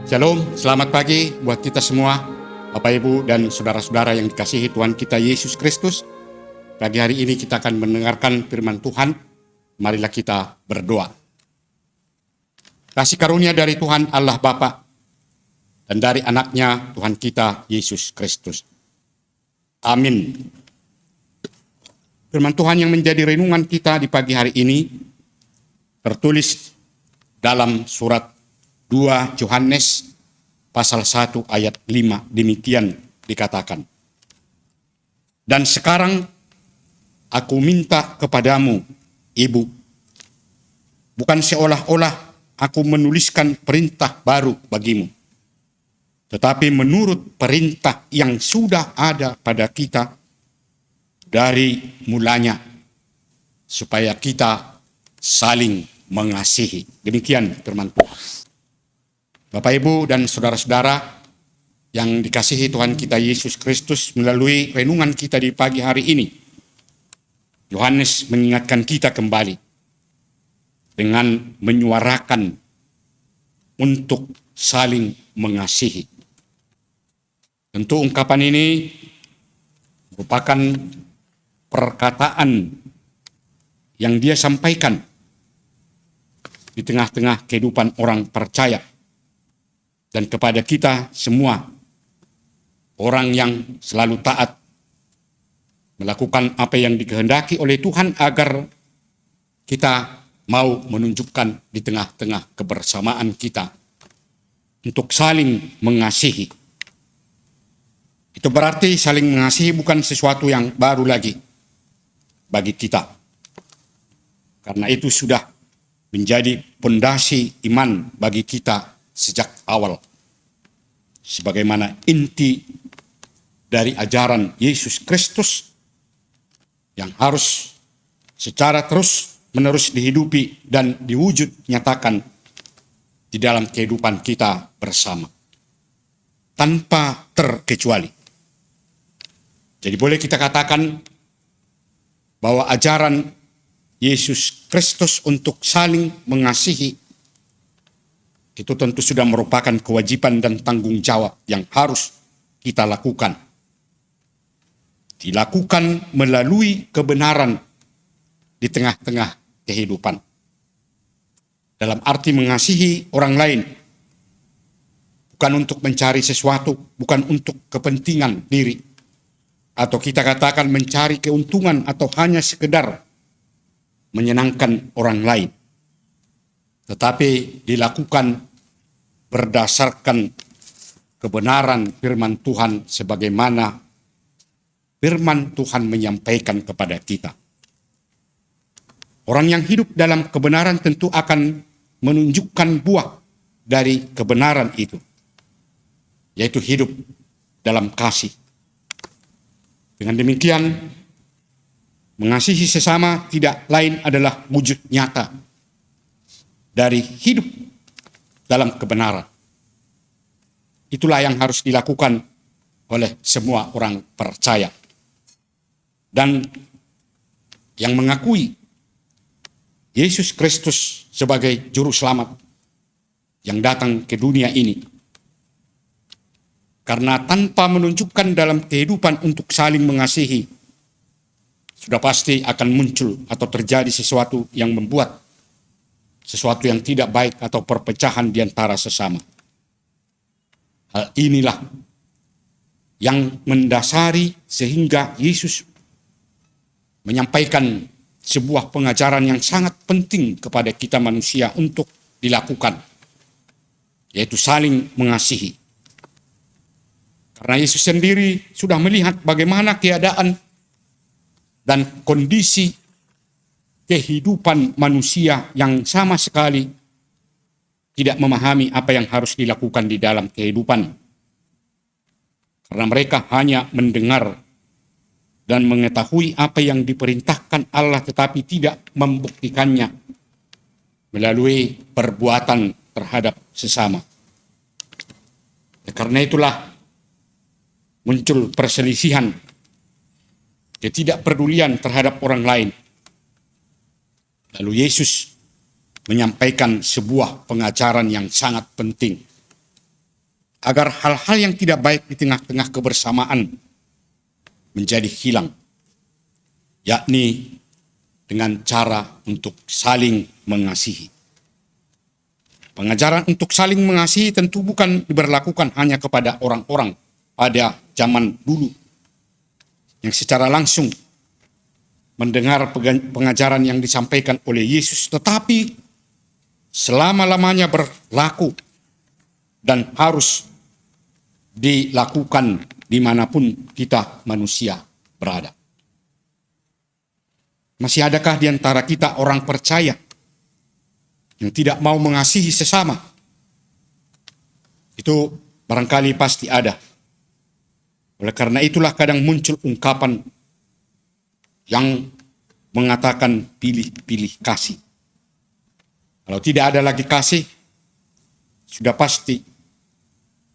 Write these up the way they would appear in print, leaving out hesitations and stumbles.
Shalom, selamat pagi buat kita semua, Bapak Ibu dan saudara-saudara yang dikasihi Tuhan kita Yesus Kristus. Pagi hari ini kita akan mendengarkan firman Tuhan. Marilah kita berdoa. Kasih karunia dari Tuhan Allah Bapa dan dari anaknya Tuhan kita Yesus Kristus. Amin. Firman Tuhan yang menjadi renungan kita di pagi hari ini tertulis dalam surat 2 Yohanes pasal 1 ayat 5, demikian dikatakan. Dan sekarang aku minta kepadamu, Ibu, bukan seolah-olah aku menuliskan perintah baru bagimu, tetapi menurut perintah yang sudah ada pada kita dari mulanya, supaya kita saling mengasihi. Demikian firman Tuhan. Bapak, Ibu, dan saudara-saudara yang dikasihi Tuhan kita Yesus Kristus, melalui renungan kita di pagi hari ini, Yohanes mengingatkan kita kembali dengan menyuarakan untuk saling mengasihi. Tentu ungkapan ini merupakan perkataan yang dia sampaikan di tengah-tengah kehidupan orang percaya. Dan kepada kita semua, orang yang selalu taat, melakukan apa yang dikehendaki oleh Tuhan agar kita mau menunjukkan di tengah-tengah kebersamaan kita untuk saling mengasihi. Itu berarti saling mengasihi bukan sesuatu yang baru lagi bagi kita. Karena itu sudah menjadi pondasi iman bagi kita sejak awal, sebagaimana inti dari ajaran Yesus Kristus yang harus secara terus-menerus dihidupi dan diwujud nyatakan di dalam kehidupan kita bersama, tanpa terkecuali. Jadi boleh kita katakan bahwa ajaran Yesus Kristus untuk saling mengasihi itu tentu sudah merupakan kewajiban dan tanggung jawab yang harus kita lakukan. Dilakukan melalui kebenaran di tengah-tengah kehidupan. Dalam arti mengasihi orang lain, bukan untuk mencari sesuatu, bukan untuk kepentingan diri, atau kita katakan mencari keuntungan atau hanya sekedar menyenangkan orang lain. Tetapi dilakukan berdasarkan kebenaran firman Tuhan sebagaimana firman Tuhan menyampaikan kepada kita. Orang yang hidup dalam kebenaran tentu akan menunjukkan buah dari kebenaran itu, yaitu hidup dalam kasih. Dengan demikian, mengasihi sesama tidak lain adalah wujud nyata dari hidup dalam kebenaran. Itulah yang harus dilakukan oleh semua orang percaya. Dan yang mengakui Yesus Kristus sebagai juru selamat yang datang ke dunia ini. Karena tanpa menunjukkan dalam kehidupan untuk saling mengasihi, sudah pasti akan muncul atau terjadi sesuatu yang membuat sesuatu yang tidak baik atau perpecahan di antara sesama. Hal inilah yang mendasari sehingga Yesus menyampaikan sebuah pengajaran yang sangat penting kepada kita manusia untuk dilakukan, yaitu saling mengasihi. Karena Yesus sendiri sudah melihat bagaimana keadaan dan kondisi kehidupan manusia yang sama sekali tidak memahami apa yang harus dilakukan di dalam kehidupan. Karena mereka hanya mendengar dan mengetahui apa yang diperintahkan Allah tetapi tidak membuktikannya melalui perbuatan terhadap sesama. Karena itulah muncul perselisihan, ketidakpedulian terhadap orang lain. Lalu Yesus menyampaikan sebuah pengajaran yang sangat penting, agar hal-hal yang tidak baik di tengah-tengah kebersamaan menjadi hilang, yakni dengan cara untuk saling mengasihi. Pengajaran untuk saling mengasihi tentu bukan diberlakukan hanya kepada orang-orang pada zaman dulu yang secara langsung mendengar pengajaran yang disampaikan oleh Yesus, tetapi selama-lamanya berlaku dan harus dilakukan dimanapun kita manusia berada. Masih adakah di antara kita orang percaya yang tidak mau mengasihi sesama? Itu barangkali pasti ada. Oleh karena itulah kadang muncul ungkapan yang mengatakan pilih-pilih kasih. Kalau tidak ada lagi kasih, sudah pasti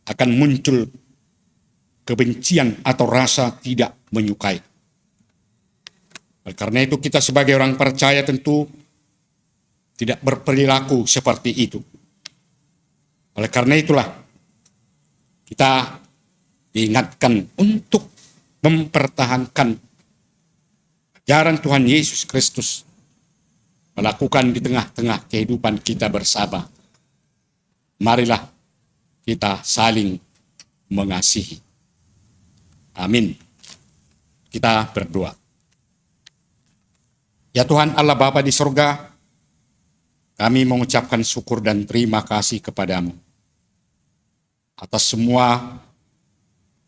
akan muncul kebencian atau rasa tidak menyukai. Oleh karena itu kita sebagai orang percaya tentu tidak berperilaku seperti itu. Oleh karena itulah kita diingatkan untuk mempertahankan ajaran Tuhan Yesus Kristus, melakukan di tengah-tengah kehidupan kita bersama. Marilah kita saling mengasihi. Amin. Kita berdoa. Ya Tuhan Allah Bapa di surga, kami mengucapkan syukur dan terima kasih kepadamu atas semua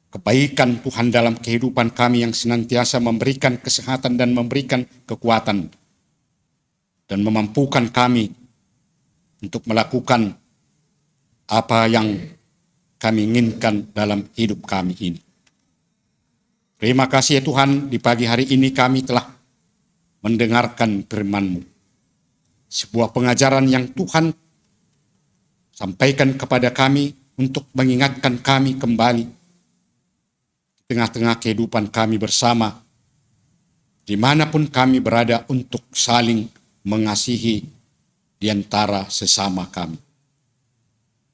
kebaikan Tuhan dalam kehidupan kami yang senantiasa memberikan kesehatan dan memberikan kekuatan dan memampukan kami untuk melakukan apa yang kami inginkan dalam hidup kami ini. Terima kasih ya Tuhan, di pagi hari ini kami telah mendengarkan firman-Mu. Sebuah pengajaran yang Tuhan sampaikan kepada kami untuk mengingatkan kami kembali di tengah-tengah kehidupan kami bersama, dimanapun kami berada, untuk saling mengasihi di antara sesama kami.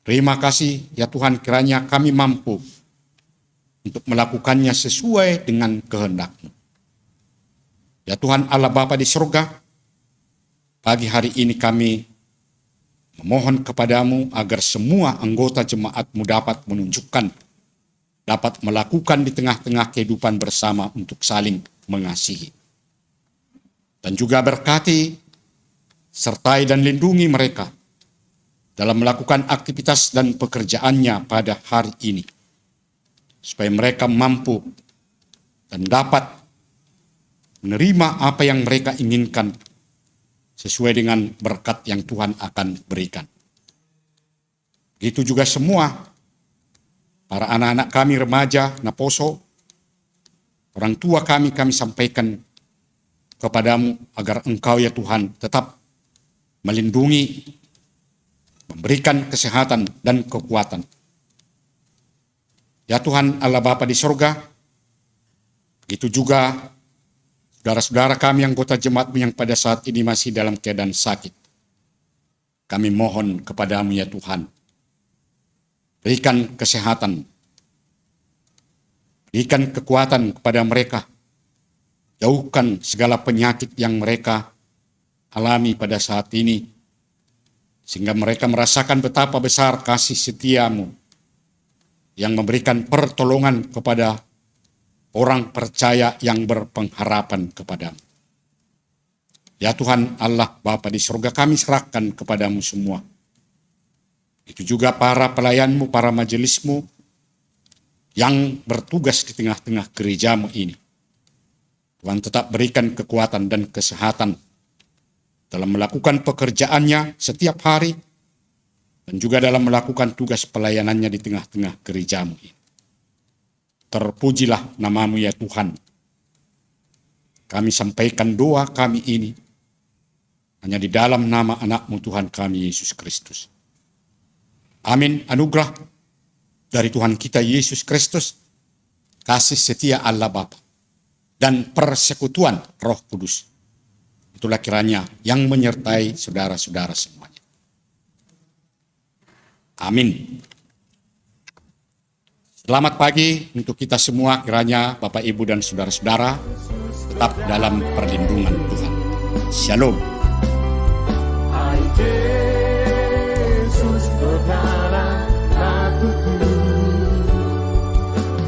Terima kasih ya Tuhan, kiranya kami mampu untuk melakukannya sesuai dengan kehendak-Mu. Ya Tuhan Allah Bapa di surga, pagi hari ini kami memohon kepadamu agar semua anggota jemaat-Mu dapat menunjukkan, dapat melakukan di tengah-tengah kehidupan bersama untuk saling mengasihi. Dan juga berkati, sertai dan lindungi mereka dalam melakukan aktivitas dan pekerjaannya pada hari ini, supaya mereka mampu dan dapat menerima apa yang mereka inginkan sesuai dengan berkat yang Tuhan akan berikan. Begitu juga semua para anak-anak kami remaja, Naposo, orang tua kami sampaikan kepadamu agar Engkau ya Tuhan tetap melindungi, memberikan kesehatan dan kekuatan. Ya Tuhan Allah Bapa di surga, begitu juga saudara-saudara kami anggota jemaat-Mu yang pada saat ini masih dalam keadaan sakit. Kami mohon kepadamu ya Tuhan, berikan kesehatan, berikan kekuatan kepada mereka, jauhkan segala penyakit yang mereka alami pada saat ini, sehingga mereka merasakan betapa besar kasih setia-Mu yang memberikan pertolongan kepada orang percaya yang berpengharapan kepadamu. Ya Tuhan Allah Bapa di surga, kami serahkan kepadamu semua. Itu juga para pelayan-Mu, para majelis-Mu yang bertugas di tengah-tengah gereja-Mu ini. Tuhan tetap berikan kekuatan dan kesehatan dalam melakukan pekerjaannya setiap hari, dan juga dalam melakukan tugas pelayanannya di tengah-tengah gereja-Mu ini. Terpujilah nama-Mu ya Tuhan. Kami sampaikan doa kami ini hanya di dalam nama anak-Mu Tuhan kami Yesus Kristus. Amin. Anugerah dari Tuhan kita Yesus Kristus, kasih setia Allah Bapa, dan persekutuan Roh Kudus, itulah kiranya yang menyertai saudara-saudara semuanya. Amin. Selamat pagi untuk kita semua, kiranya Bapak, Ibu, dan saudara-saudara tetap dalam perlindungan Tuhan. Shalom. Hai Yesus, saudara takutku.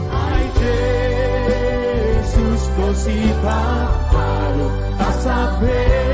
Hai Yesus, kau si baharu tak sampai.